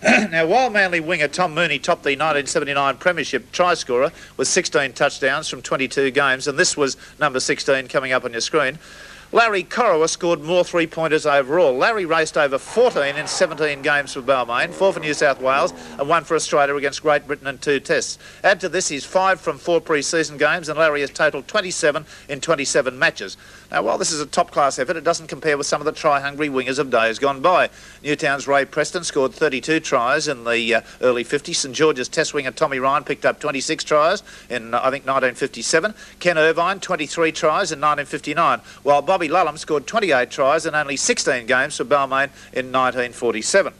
Now, while Manly winger Tom Mooney topped the 1979 Premiership try scorer with 16 touchdowns from 22 games, and this was number 16 coming up on your screen, Larry Corowa scored more three-pointers overall. Larry raced over 14 in 17 games for Balmain, 4 for New South Wales and 1 for Australia against Great Britain in 2 tests. Add to this his 5 from 4 pre-season games, and Larry has totaled 27 in 27 matches. Now, while this is a top-class effort, it doesn't compare with some of the try-hungry wingers of days gone by. Newtown's Ray Preston scored 32 tries in the early 50s. St George's test winger Tommy Ryan picked up 26 tries in, I think, 1957. Ken Irvine, 23 tries in 1959, while Bobby Lulham scored 28 tries in only 16 games for Balmain in 1947.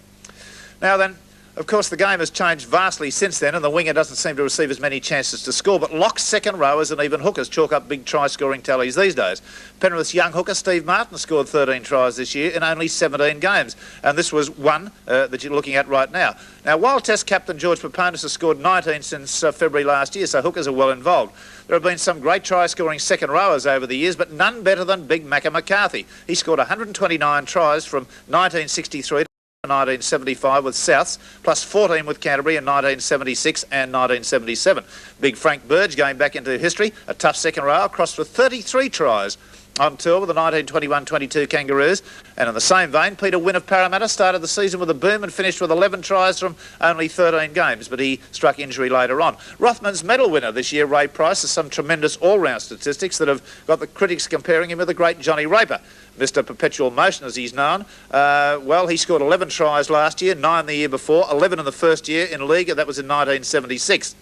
Now then, of course, the game has changed vastly since then, and the winger doesn't seem to receive as many chances to score, but locks, second rowers and even hookers chalk up big try-scoring tallies these days. Penrith's young hooker Steve Martin scored 13 tries this year in only 17 games, and this was one that you're looking at right now. Now, while Test captain George Paponis has scored 19 since February last year, so hookers are well involved. There have been some great try-scoring second rowers over the years, but none better than Big Macca McCarthy. He scored 129 tries from 1963 to 1975 with Souths, plus 14 with Canterbury in 1976 and 1977. Big Frank Burge, going back into history, a tough second rower, crossed for 33 tries on tour with the 1921-22 Kangaroos. And in the same vein, Peter Wynne of Parramatta started the season with a boom and finished with 11 tries from only 13 games, but he struck injury later on. Rothman's medal winner this year, Ray Price, has some tremendous all-round statistics that have got the critics comparing him with the great Johnny Raper. Mr. Perpetual Motion, as he's known. Well, he scored 11 tries last year, 9 the year before, 11 in the first year in league, and that was in 1976.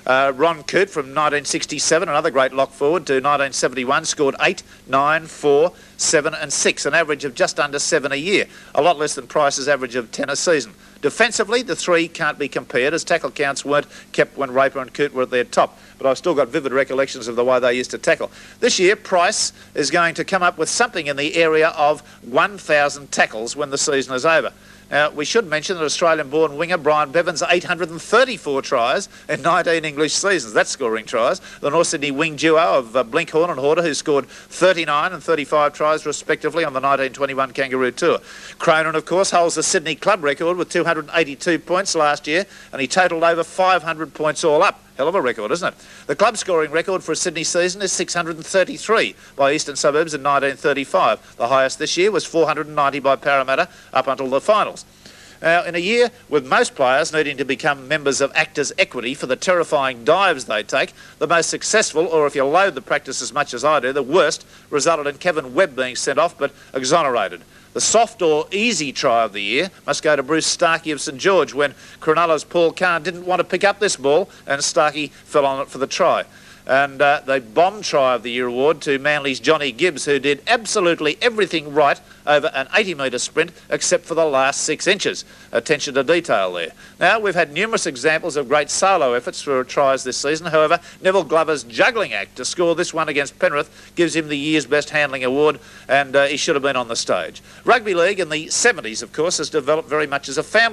Ron Coote from 1967, another great lock forward, to 1971, scored 8, 9, 4, 7 and 6, an average of just under 7 a year, a lot less than Price's average of 10 a season. Defensively, the three can't be compared, as tackle counts weren't kept when Raper and Coote were at their top, but I've still got vivid recollections of the way they used to tackle. This year, Price is going to come up with something in the area of 1,000 tackles when the season is over. Now, we should mention that Australian-born winger Brian Bevan's 834 tries in 19 English seasons. That's scoring tries. The North Sydney wing duo of Blinkhorn and Horder, who scored 39 and 35 tries respectively on the 1921 Kangaroo Tour. Cronin, of course, holds the Sydney club record with 282 points last year, and he totalled over 500 points all up. Hell of a record, isn't it? The club scoring record for a Sydney season is 633 by Eastern Suburbs in 1935. The highest this year was 490 by Parramatta up until the finals. Now, in a year with most players needing to become members of Actors Equity for the terrifying dives they take, the most successful, or if you load the practice as much as I do, the worst, resulted in Kevin Webb being sent off but exonerated. The soft or easy try of the year must go to Bruce Starkey of St George when Cronulla's Paul Kahn didn't want to pick up this ball and Starkey fell on it for the try. And the bomb try of the year award to Manly's Johnny Gibbs, who did absolutely everything right over an 80-metre sprint except for the last 6 inches. Attention to detail there. Now, we've had numerous examples of great solo efforts for tries this season. However, Neville Glover's juggling act to score this one against Penrith gives him the year's best handling award, and he should have been on the stage. Rugby league in the 70s, of course, has developed very much as a family.